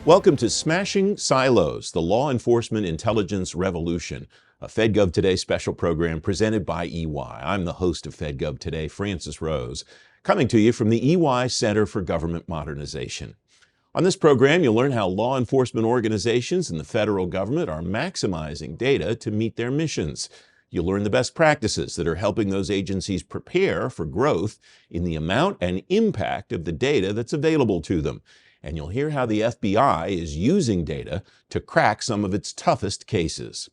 Welcome to Smashing Silos, the Law Enforcement Intelligence Revolution, a FedGov Today special program presented by EY. I'm the host of FedGov Today, Francis Rose, coming to you from the EY Center for Government Modernization. On this program, you'll learn how law enforcement organizations and the federal government are maximizing data to meet their missions. You'll learn the best practices that are helping those agencies prepare for growth in the amount and impact of the data that's available to them. And you'll hear how the FBI is using data to crack some of its toughest cases.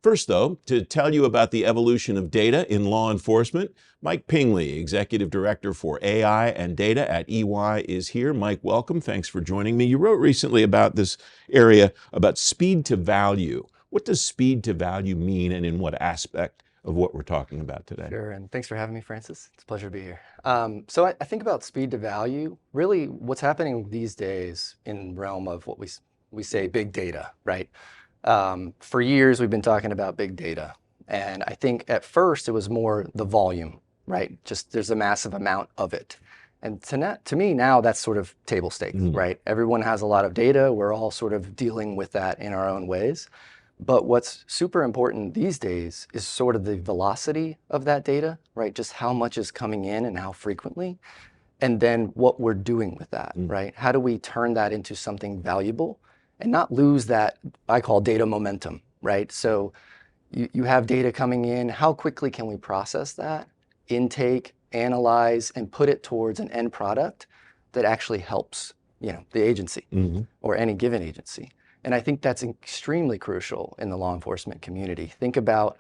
First, though, to tell you about the evolution of data in law enforcement, Mike Pingley, Executive Director for AI and Data at EY, is here. Mike, welcome. Thanks for joining me. You wrote recently about this area, about speed to value. What does speed to value mean, and in what aspect of what we're talking about today? Sure, and thanks for having me, Francis. It's a pleasure to be here. So I think about speed to value, really what's happening these days in the realm of what we say big data, right? For years, we've been talking about big data. And I think at first it was more the volume, right? Just there's a massive amount of it. And to me now, that's sort of table stakes, right? Everyone has a lot of data. We're all sort of dealing with that in our own ways. But what's super important these days is sort of the velocity of that data, right? Just how much is coming in and how frequently, and then what we're doing with that, right? How do we turn that into something valuable and not lose that I call data momentum, right? So you have data coming in, how quickly can we process that, intake, analyze, and put it towards an end product that actually helps, the agency or any given agency. And I think that's extremely crucial in the law enforcement community. Think about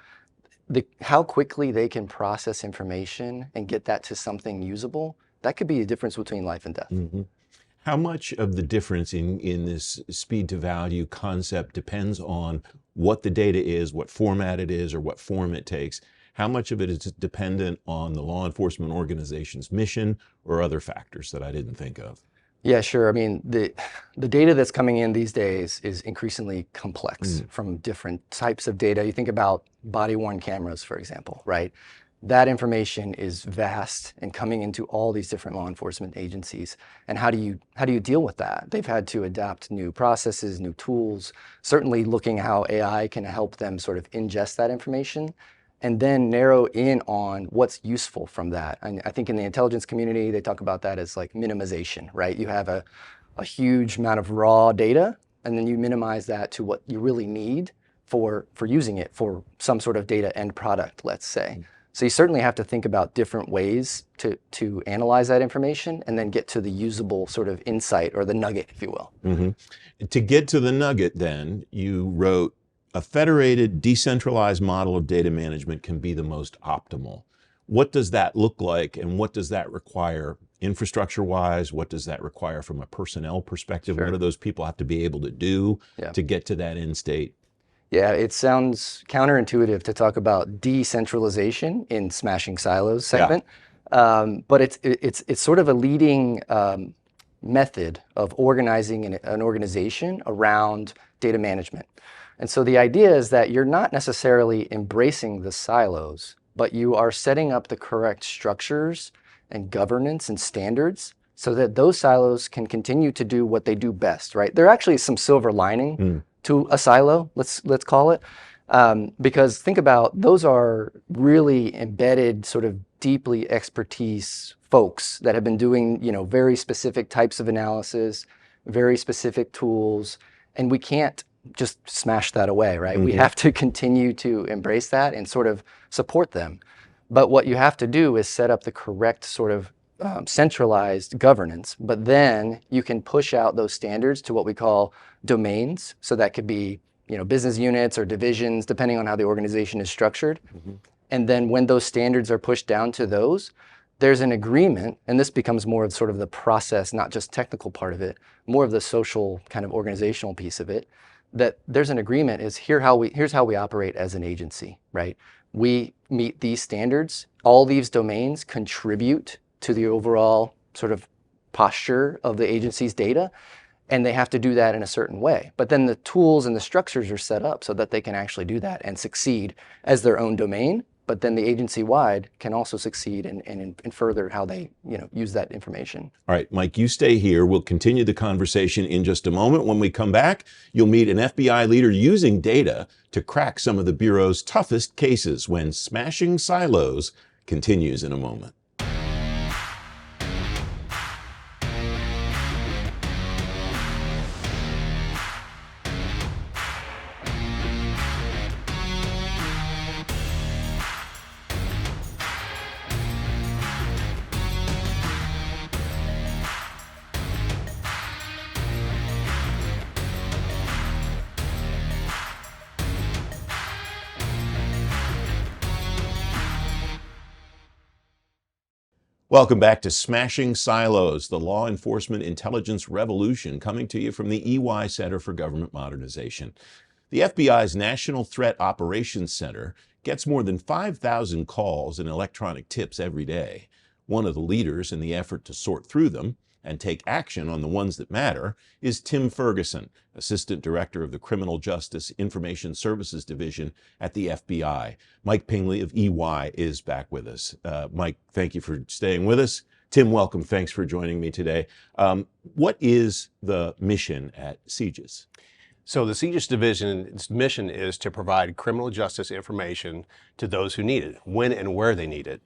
how quickly they can process information and get that to something usable. That could be a difference between life and death. How much of the difference in this speed to value concept depends on what the data is, what format it is, or what form it takes? How much of it is dependent on the law enforcement organization's mission or other factors that I didn't think of? Yeah, sure. I mean, the data that's coming in these days is increasingly complex from different types of data. You think about body-worn cameras, for example, right? That information is vast and coming into all these different law enforcement agencies. And how do you deal with that? They've had to adapt new processes, new tools, certainly looking how AI can help them sort of ingest that information and then narrow in on what's useful from that. And I think in the intelligence community, they talk about that as like minimization, right? You have a huge amount of raw data, and then you minimize that to what you really need for using it for some sort of data end product, let's say. So you certainly have to think about different ways to analyze that information and then get to the usable sort of insight or the nugget, if you will. To get to the nugget then, you wrote, a federated, decentralized model of data management can be the most optimal. What does that look like, and what does that require infrastructure-wise? What does that require from a personnel perspective? What do those people have to be able to do to get to that end state? Yeah, it sounds counterintuitive to talk about decentralization in Smashing Silos segment, but it's sort of a leading method of organizing an organization around data management. And so the idea is that you're not necessarily embracing the silos, but you are setting up the correct structures and governance and standards so that those silos can continue to do what they do best, right? There actually is some silver lining to a silo, let's call it, because think about those are really embedded, sort of deeply expertise folks that have been doing, very specific types of analysis, very specific tools, and we can't just smash that away, right? We have to continue to embrace that and sort of support them. But what you have to do is set up the correct sort of centralized governance, but then you can push out those standards to what we call domains. So that could be, business units or divisions, depending on how the organization is structured. And then when those standards are pushed down to those, there's an agreement, and this becomes more of sort of the process, not just technical part of it, more of the social kind of organizational piece of it, that there's an agreement is here's how we operate as an agency, right? We meet these standards. All these domains contribute to the overall sort of posture of the agency's data, and they have to do that in a certain way. But then the tools and the structures are set up so that they can actually do that and succeed as their own domain but then the agency-wide can also succeed and further how they use that information. All right, Mike, you stay here. We'll continue the conversation in just a moment. When we come back, you'll meet an FBI leader using data to crack some of the Bureau's toughest cases when smashing silos continues in a moment. Welcome back to Smashing Silos, the law enforcement intelligence revolution, coming to you from the EY Center for Government Modernization. The FBI's National Threat Operations Center gets more than 5,000 calls and electronic tips every day. One of the leaders in the effort to sort through them and take action on the ones that matter is Tim Ferguson, Assistant Director of the Criminal Justice Information Services Division at the FBI. Mike Pingley of EY is back with us. Mike, thank you for staying with us. Tim, welcome. Thanks for joining me today. What is the mission at CJIS? So the CJIS division's mission is to provide criminal justice information to those who need it, when and where they need it.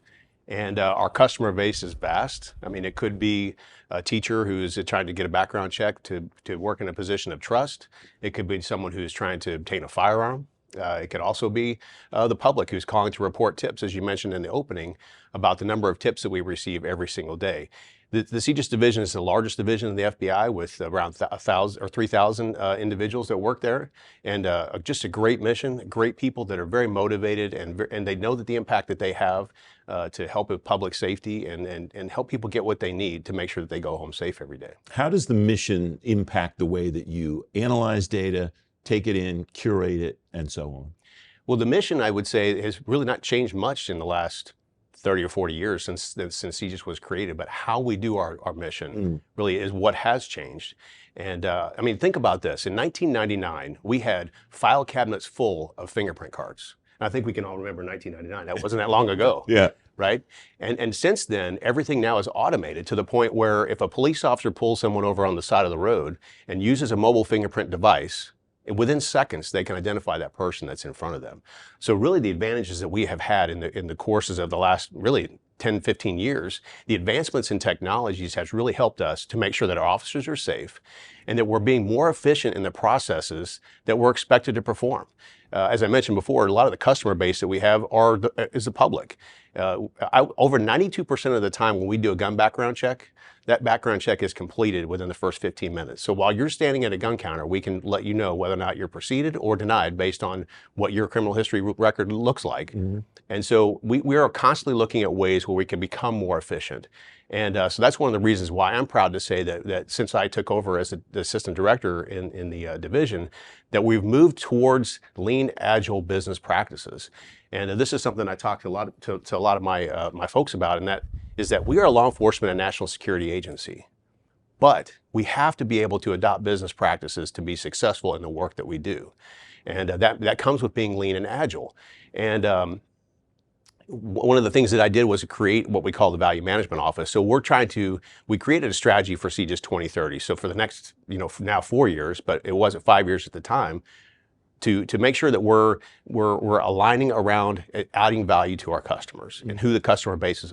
And our customer base is vast. I mean, it could be a teacher who's trying to get a background check to work in a position of trust. It could be someone who's trying to obtain a firearm. It could also be the public who's calling to report tips, as you mentioned in the opening, about the number of tips that we receive every single day. The CJIS division is the largest division in the FBI with around 1,000 or 3,000 individuals that work there, and just a great mission, great people that are very motivated, and they know that the impact that they have to help with public safety and help people get what they need to make sure that they go home safe every day. How does the mission impact the way that you analyze data, take it in, curate it, and so on? Well, the mission, I would say, has really not changed much in the last 30 or 40 years since CJIS was created, but how we do our mission really is what has changed. And I mean, think about this. In 1999, we had file cabinets full of fingerprint cards. And I think we can all remember 1999. That wasn't that long ago. Yeah. Right? And since then, everything now is automated to the point where if a police officer pulls someone over on the side of the road and uses a mobile fingerprint device, within seconds, they can identify that person that's in front of them. So really the advantages that we have had in the courses of the last really 10, 15 years, the advancements in technologies has really helped us to make sure that our officers are safe and that we're being more efficient in the processes that we're expected to perform. As I mentioned before, a lot of the customer base that we have is the public. Over 92% of the time when we do a gun background check, that background check is completed within the first 15 minutes. So while you're standing at a gun counter, we can let you know whether or not you're proceeded or denied based on what your criminal history record looks like. And so we are constantly looking at ways where we can become more efficient. And so that's one of the reasons why I'm proud to say that since I took over as the assistant director in the division, that we've moved towards lean, agile business practices. And this is something I talked to a lot of my folks about, and that is that we are a law enforcement and national security agency, but we have to be able to adopt business practices to be successful in the work that we do. And that comes with being lean and agile. And one of the things that I did was create what we call the Value Management Office. So we created a strategy for CJIS 2030. So for the next, now 4 years, but it wasn't 5 years at the time, to make sure that we're aligning around adding value to our customers and who the customer base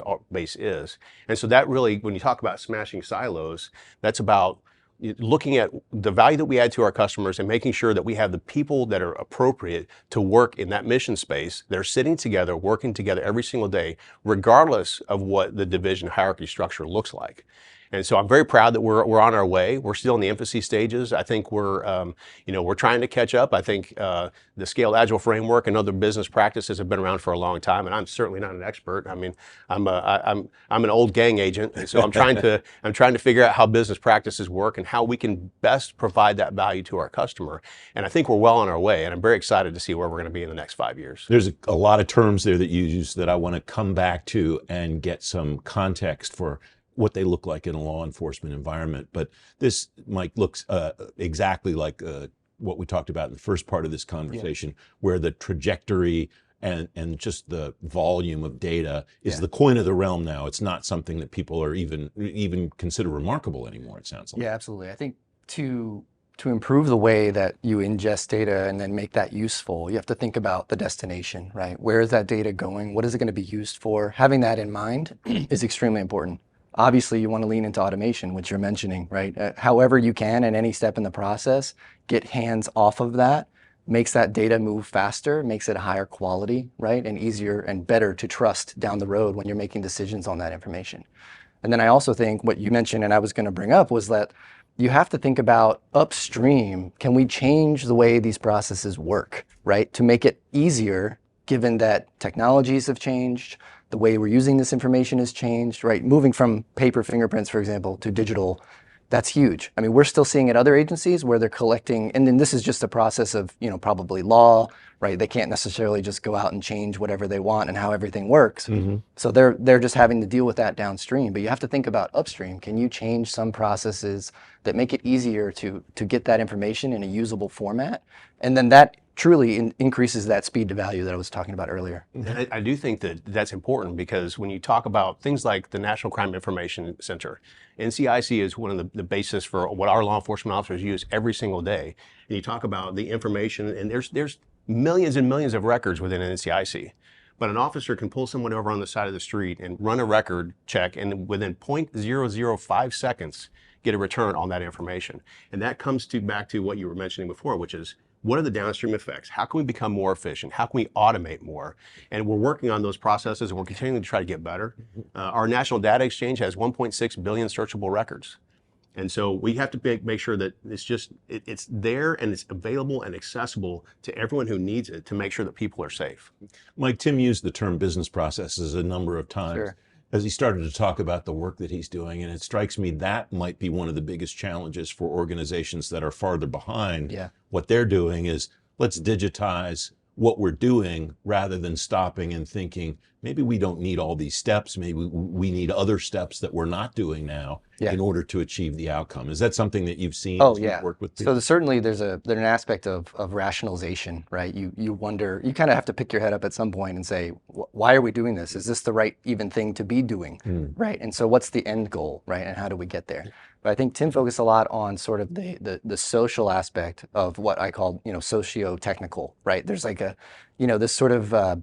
is. And so that really, when you talk about smashing silos, that's about looking at the value that we add to our customers and making sure that we have the people that are appropriate to work in that mission space. They're sitting together, working together every single day, regardless of what the division hierarchy structure looks like. And so I'm very proud that we're on our way. We're still in the infancy stages. I think we're trying to catch up. I think the Scaled Agile framework and other business practices have been around for a long time, and I'm certainly not an expert. I mean, I'm an old gang agent, and so I'm trying to figure out how business practices work and how we can best provide that value to our customer. And I think we're well on our way, and I'm very excited to see where we're going to be in the next 5 years. There's a lot of terms there that you use that I want to come back to and get some context for what they look like in a law enforcement environment. But this, Mike, looks exactly like what we talked about in the first part of this conversation, where the trajectory and just the volume of data is the coin of the realm now. It's not something that people are even consider remarkable anymore, it sounds like. Yeah, absolutely. I think to improve the way that you ingest data and then make that useful, you have to think about the destination, right? Where is that data going? What is it going to be used for? Having that in mind is extremely important. Obviously, you want to lean into automation, which you're mentioning, right? However you can at any step in the process, get hands off of that, makes that data move faster, makes it higher quality, right? And easier and better to trust down the road when you're making decisions on that information. And then I also think what you mentioned, and I was going to bring up, was that you have to think about upstream. Can we change the way these processes work, right? To make it easier, given that technologies have changed, the way we're using this information has changed, right? Moving from paper fingerprints, for example, to digital, that's huge. I mean, we're still seeing at other agencies where they're collecting, and then this is just a process of, probably law, right? They can't necessarily just go out and change whatever they want and how everything works. So they're just having to deal with that downstream. But you have to think about upstream. Can you change some processes that make it easier to get that information in a usable format? And then that truly increases that speed to value that I was talking about earlier. And I do think that that's important because when you talk about things like the National Crime Information Center, NCIC is one of the basis for what our law enforcement officers use every single day. And you talk about the information, and there's millions and millions of records within NCIC. But an officer can pull someone over on the side of the street and run a record check, and within 0.005 seconds, get a return on that information. And that comes back to what you were mentioning before, which is, what are the downstream effects? How can we become more efficient? How can we automate more? And we're working on those processes, and we're continuing to try to get better. Our National Data Exchange has 1.6 billion searchable records. And so we have to make sure that it's there and it's available and accessible to everyone who needs it to make sure that people are safe. Mike, Tim used the term business processes a number of times. Sure. As he started to talk about the work that he's doing, and it strikes me that might be one of the biggest challenges for organizations that are farther behind. Yeah. What they're doing is, let's digitize what we're doing rather than stopping and thinking, maybe we don't need all these steps, maybe we need other steps that we're not doing now in order to achieve the outcome. Is that something that you've seen as you've worked with people? So certainly there's an aspect of rationalization, right? You wonder, you kind of have to pick your head up at some point and say, why are we doing this? Is this the right even thing to be doing, right? And so what's the end goal, right? And how do we get there? But I think Tim focused a lot on sort of the social aspect of what I call, socio-technical, right? There's like this sort of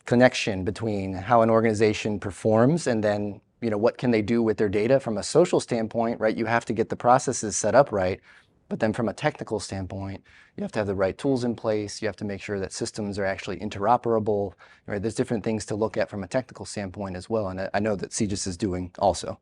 connection between how an organization performs and then, what can they do with their data from a social standpoint, right? You have to get the processes set up right. But then from a technical standpoint, you have to have the right tools in place. You have to make sure that systems are actually interoperable, right? There's different things to look at from a technical standpoint as well. And I know that CJIS is doing also.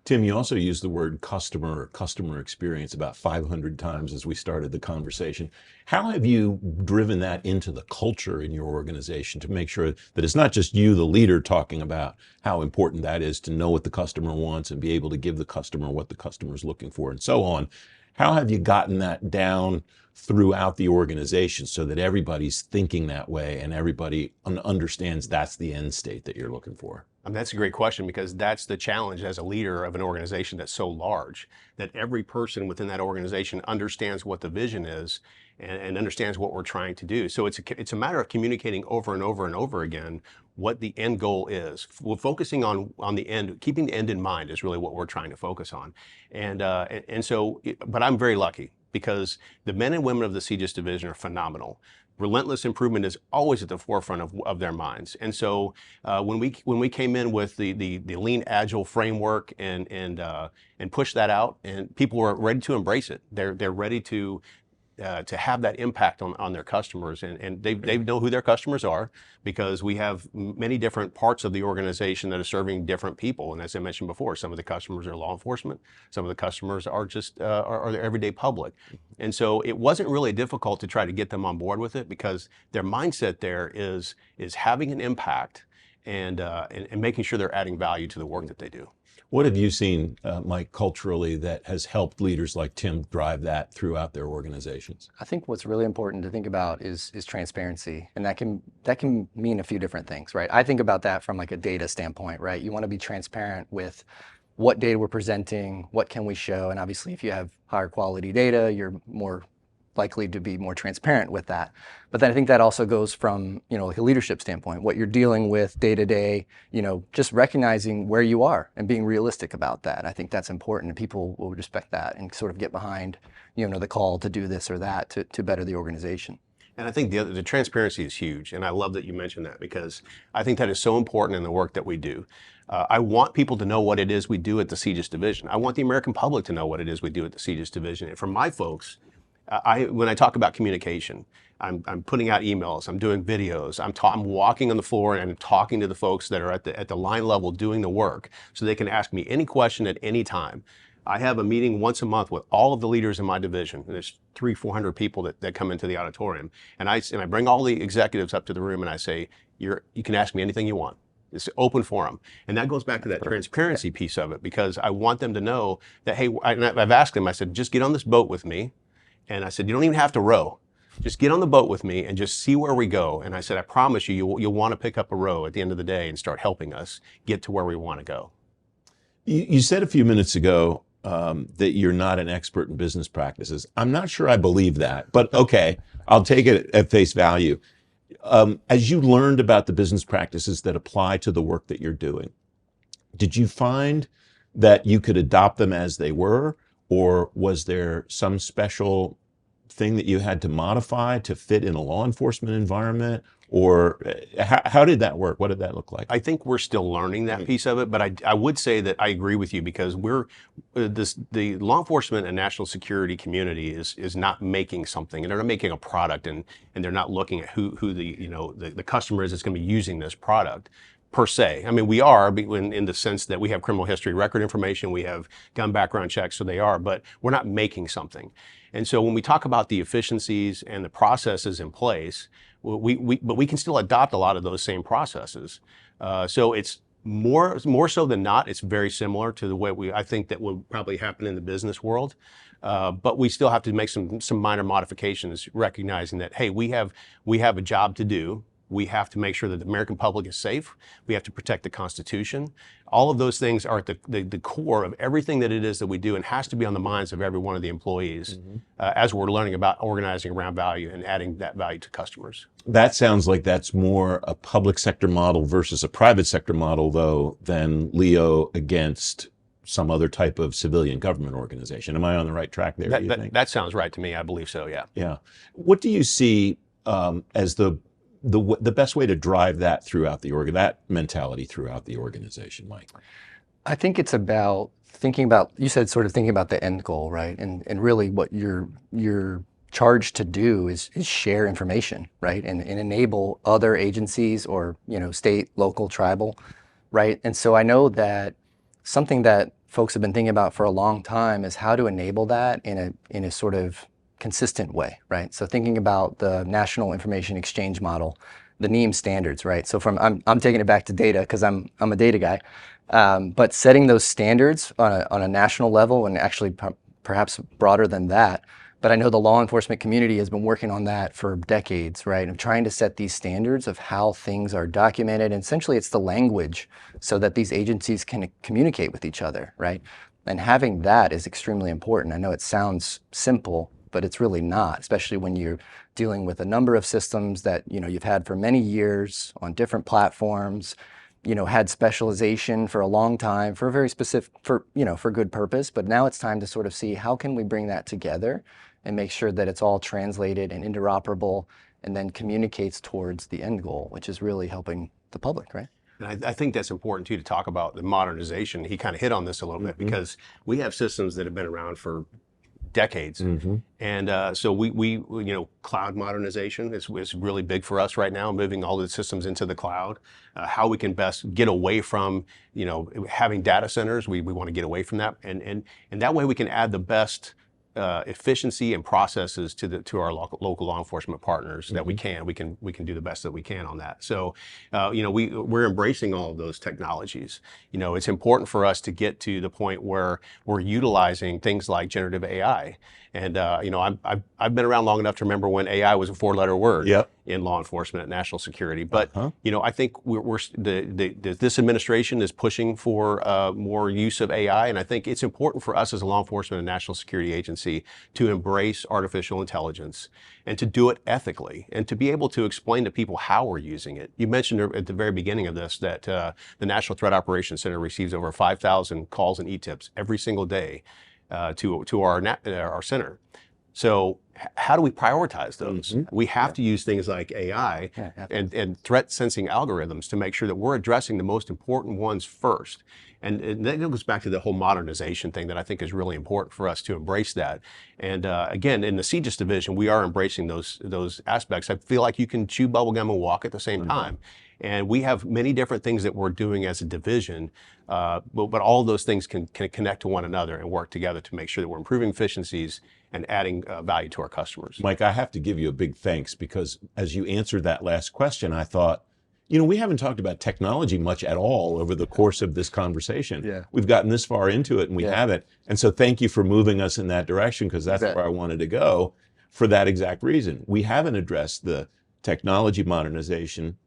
Tim, you also used the word customer or customer experience about 500 times as we started the conversation. How have you driven that into the culture in your organization to make sure that it's not just you, the leader, talking about how important that is to know what the customer wants and be able to give the customer what the customer is looking for and so on? How have you gotten that down throughout the organization so that everybody's thinking that way and everybody understands that's the end state that you're looking for? That's a great question, because that's the challenge as a leader of an organization that's so large, that every person within that organization understands what the vision is and understands what we're trying to do. So it's a matter of communicating over and over and over again what the end goal is. We're focusing on the end, keeping the end in mind is really what we're trying to focus on. But I'm very lucky because the men and women of the CJIS division are phenomenal. Relentless improvement is always at the forefront of their minds. And so when we came in with the lean agile framework and pushed that out, and people were ready to embrace it. They're ready to have that impact on their customers, and they know who their customers are, because we have many different parts of the organization that are serving different people. And as I mentioned before, some of the customers are law enforcement, some of the customers are just are the everyday public. And so it wasn't really difficult to try to get them on board with it, because their mindset there is having an impact and making sure they're adding value to the work that they do. What have you seen, Mike, culturally that has helped leaders like Tim drive that throughout their organizations? I think what's really important to think about is transparency, and that can mean a few different things, right? I think about that from like a data standpoint, right? You want to be transparent with what data we're presenting, what can we show, and obviously if you have higher quality data, you're more likely to be more transparent with that. But then I think that also goes from, like a leadership standpoint, what you're dealing with day to day, just recognizing where you are and being realistic about that. I think that's important, and people will respect that and sort of get behind, the call to do this or that to better the organization. And I think the transparency is huge, and I love that you mentioned that, because I think that is so important in the work that we do. I want people to know what it is we do at the CJIS division. I want the American public to know what it is we do at the CJIS division. And for my folks, when I talk about communication, I'm putting out emails, I'm doing videos, I'm walking on the floor and talking to the folks that are at the line level doing the work, so they can ask me any question at any time. I have a meeting once a month with all of the leaders in my division. And there's 300-400 people that come into the auditorium. And I bring all the executives up to the room and I say, you can ask me anything you want. It's open forum. And that goes back to that transparency piece of it, because I want them to know that, hey, I've asked them, I said, just get on this boat with me. And I said, you don't even have to row. Just get on the boat with me and just see where we go. And I said, I promise you, you'll want to pick up a row at the end of the day and start helping us get to where we want to go. You said a few minutes ago that you're not an expert in business practices. I'm not sure I believe that, but okay, I'll take it at face value. As you learned about the business practices that apply to the work that you're doing, did you find that you could adopt them as they were, or was there some special thing that you had to modify to fit in a law enforcement environment? Or how did that work? What did that look like? I think we're still learning that piece of it, but I would say that I agree with you, because the law enforcement and national security community is not making something, and they're not making a product, and they're not looking at who the customer is that's going to be using this product per se. I mean, we are in the sense that we have criminal history record information, we have gun background checks, so they are, but we're not making something. And so when we talk about the efficiencies and the processes in place, but we can still adopt a lot of those same processes. So it's more so than not, it's very similar to the way I think that will probably happen in the business world. But we still have to make some minor modifications, recognizing that, hey, we have a job to do. We have to make sure that the American public is safe. We have to protect the Constitution. All of those things are at the core of everything that it is that we do, and has to be on the minds of every one of the employees as we're learning about organizing around value and adding that value to customers. That sounds like that's more a public sector model versus a private sector model, though, than Leo against some other type of civilian government organization. Am I on the right track there, do you think? That sounds right to me. I believe so, yeah. Yeah. What do you see as the best way to drive that throughout that mentality throughout the organization, Mike? I think it's about thinking about, you said sort of thinking about the end goal, right? And really what you're charged to do is share information, right? And enable other agencies or, state, local, tribal, right? And so I know that something that folks have been thinking about for a long time is how to enable that in a sort of consistent way, right? So thinking about the National Information Exchange Model, the NEAM standards, right? So I'm taking it back to data, because I'm a data guy, but setting those standards on a national level, and actually perhaps broader than that. But I know the law enforcement community has been working on that for decades, right? Of trying to set these standards of how things are documented. And essentially it's the language so that these agencies can communicate with each other, right? And having that is extremely important. I know it sounds simple, but it's really not, especially when you're dealing with a number of systems that you've had for many years on different platforms, had specialization for a long time for a very specific, for good purpose. But now it's time to sort of see how can we bring that together and make sure that it's all translated and interoperable, and then communicates towards the end goal, which is really helping the public, right? And I think that's important too, to talk about the modernization. He kind of hit on this a little bit, because we have systems that have been around for decades. And so we cloud modernization is really big for us right now, moving all the systems into the cloud. How we can best get away from having data centers. We want to get away from that, and that way we can add the best efficiency and processes to our local law enforcement partners that we can do the best that we can on that. So we're embracing all of those technologies. It's important for us to get to the point where we're utilizing things like generative AI. And I've been around long enough to remember when AI was a 4-letter word. Yep. in law enforcement and national security. But you know, I think this administration is pushing for more use of AI, and I think it's important for us as a law enforcement and national security agency to embrace artificial intelligence and to do it ethically and to be able to explain to people how we're using it. You mentioned at the very beginning of this that the National Threat Operations Center receives over 5,000 calls and e-tips every single day to our center. So how do we prioritize those? We have to use things like AI and threat sensing algorithms to make sure that we're addressing the most important ones first. And that goes back to the whole modernization thing that I think is really important for us to embrace that. And again, in the CJIS division, we are embracing those aspects. I feel like you can chew bubblegum and walk at the same time. And we have many different things that we're doing as a division, but all of those things can connect to one another and work together to make sure that we're improving efficiencies and adding value to our customers. Mike, I have to give you a big thanks because as you answered that last question, I thought, you know, we haven't talked about technology much at all over the course of this conversation. Yeah. We've gotten this far into it and we haven't. And so thank you for moving us in that direction because that's where I wanted to go for that exact reason. We haven't addressed the technology modernization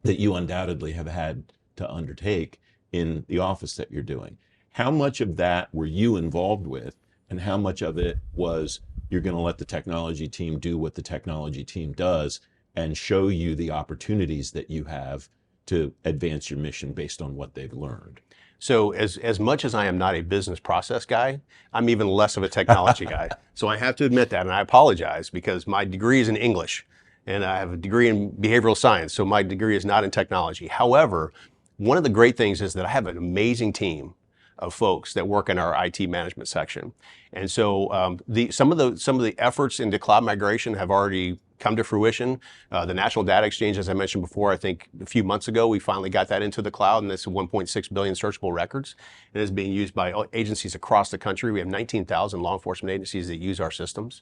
that you undoubtedly have had to undertake in the office that you're doing. How much of that were you involved with and how much of it was you're going to let the technology team do what the technology team does and show you the opportunities that you have to advance your mission based on what they've learned? So as much as I am not a business process guy, I'm even less of a technology guy. So I have to admit that, and I apologize because my degree is in English and I have a degree in behavioral science, so my degree is not in technology. However, one of the great things is that I have an amazing team of folks that work in our IT management section. And so some of the efforts into cloud migration have already come to fruition. The National Data Exchange, as I mentioned before, I think a few months ago, we finally got that into the cloud, and that's 1.6 billion searchable records. It is being used by agencies across the country. We have 19,000 law enforcement agencies that use our systems.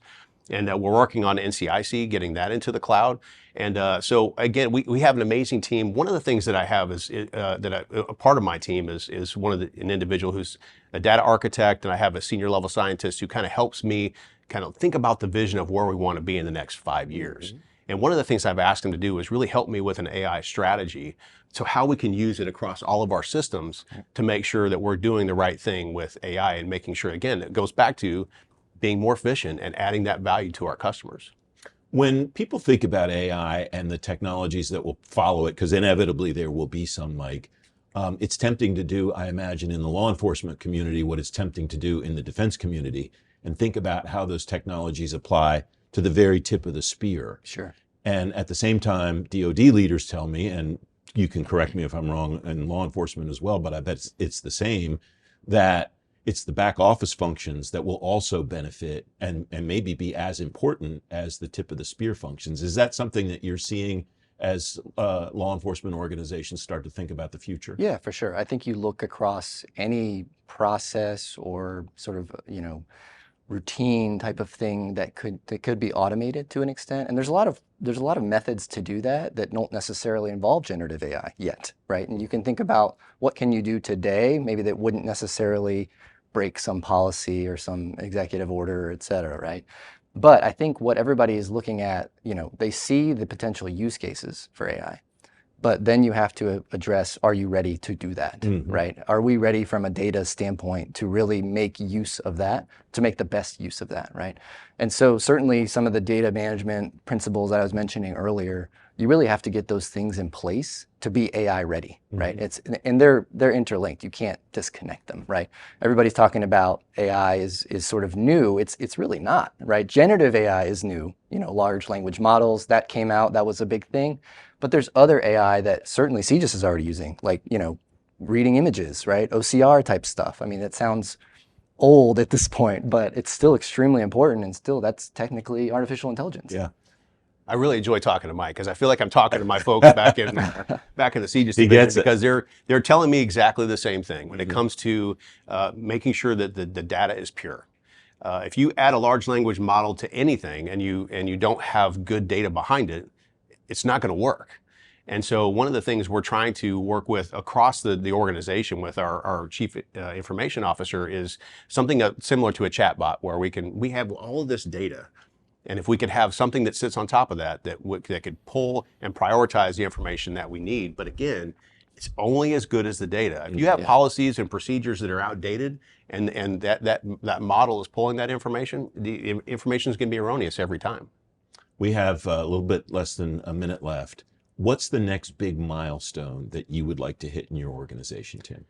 And we're working on NCIC, getting that into the cloud. And so again, we have an amazing team. One of the things that I have is a part of my team is an individual who's a data architect, and I have a senior level scientist who kind of helps me kind of think about the vision of where we want to be in the next 5 years. And one of the things I've asked him to do is really help me with an AI strategy, so how we can use it across all of our systems to make sure that we're doing the right thing with AI and making sure, again, it goes back to being more efficient and adding that value to our customers. When people think about AI and the technologies that will follow it, because inevitably there will be some, Mike, it's tempting to do, I imagine, in the law enforcement community, what it's tempting to do in the defense community, and think about how those technologies apply to the very tip of the spear. Sure. And at the same time, DoD leaders tell me, and you can correct me if I'm wrong in law enforcement as well, but I bet it's the same, that it's the back office functions that will also benefit and maybe be as important as the tip of the spear functions. Is that something that you're seeing as law enforcement organizations start to think about the future? Yeah, for sure. I think you look across any process or sort of, routine type of thing that could be automated to an extent. And there's a lot of methods to do that don't necessarily involve generative AI yet, right? And you can think about what can you do today, maybe that wouldn't necessarily break some policy or some executive order, et cetera, right? But I think what everybody is looking at, they see the potential use cases for AI, but then you have to address, are you ready to do that, right? Are we ready from a data standpoint to really make use of that, to make the best use of that, right? And so certainly some of the data management principles that I was mentioning earlier, you really have to get those things in place to be AI ready, right? And they're interlinked. You can't disconnect them, right? Everybody's talking about AI is sort of new. It's really not, right? Generative AI is new. Large language models, that came out, that was a big thing. But there's other AI that certainly CJIS is already using, like, reading images, right? OCR type stuff. I mean, it sounds old at this point, but it's still extremely important, and still that's technically artificial intelligence. Yeah. I really enjoy talking to Mike because I feel like I'm talking to my folks back in the CJIS division, because they're telling me exactly the same thing when it comes to making sure that the data is pure. If you add a large language model to anything and you don't have good data behind it, it's not going to work. And so one of the things we're trying to work with across the organization with our chief information officer is something similar to a chatbot, where we have all of this data, And if we could have something that sits on top of that, that could pull and prioritize the information that we need. But again, it's only as good as the data. If you have policies and procedures that are outdated and that model is pulling that information, the information is going to be erroneous every time. We have a little bit less than a minute left. What's the next big milestone that you would like to hit in your organization, Tim?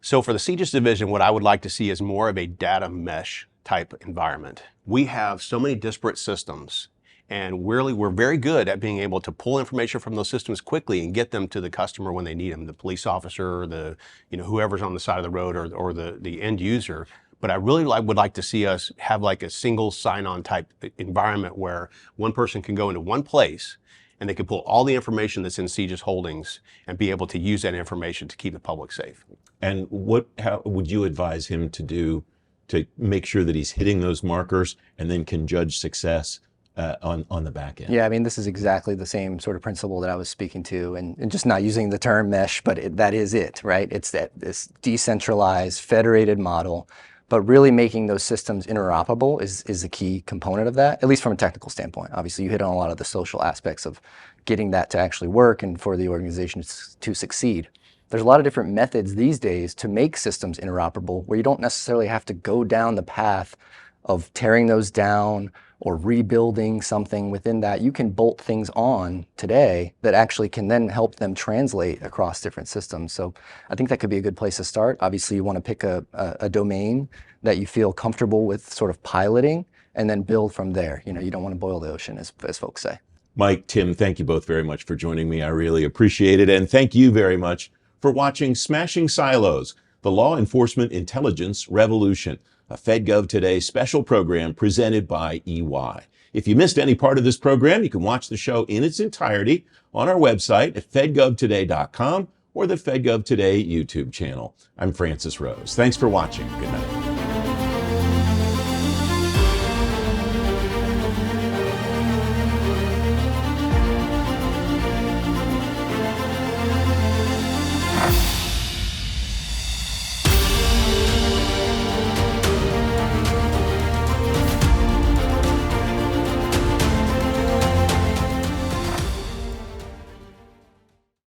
So for the CJIS division, what I would like to see is more of a data mesh type environment. We have so many disparate systems, and really we're very good at being able to pull information from those systems quickly and get them to the customer when they need them, the police officer, or the whoever's on the side of the road, or the end user. But I really would like to see us have like a single sign-on type environment where one person can go into one place and they can pull all the information that's in CJIS Holdings and be able to use that information to keep the public safe. And how would you advise him to do to make sure that he's hitting those markers and then can judge success on the back end? Yeah, I mean, this is exactly the same sort of principle that I was speaking to, and just not using the term mesh, but that is it, right? It's this decentralized, federated model, but really making those systems interoperable is a key component of that, at least from a technical standpoint. Obviously, you hit on a lot of the social aspects of getting that to actually work and for the organization to succeed. There's a lot of different methods these days to make systems interoperable where you don't necessarily have to go down the path of tearing those down or rebuilding something within that. You can bolt things on today that actually can then help them translate across different systems. So I think that could be a good place to start. Obviously, you want to pick a domain that you feel comfortable with sort of piloting and then build from there. You don't want to boil the ocean, as folks say. Mike, Tim, thank you both very much for joining me. I really appreciate it. And thank you very much for watching Smashing Silos, the Law Enforcement Intelligence Revolution, a FedGov Today special program presented by EY. If you missed any part of this program, you can watch the show in its entirety on our website at fedgovtoday.com or the FedGov Today YouTube channel. I'm Francis Rose. Thanks for watching. Good night.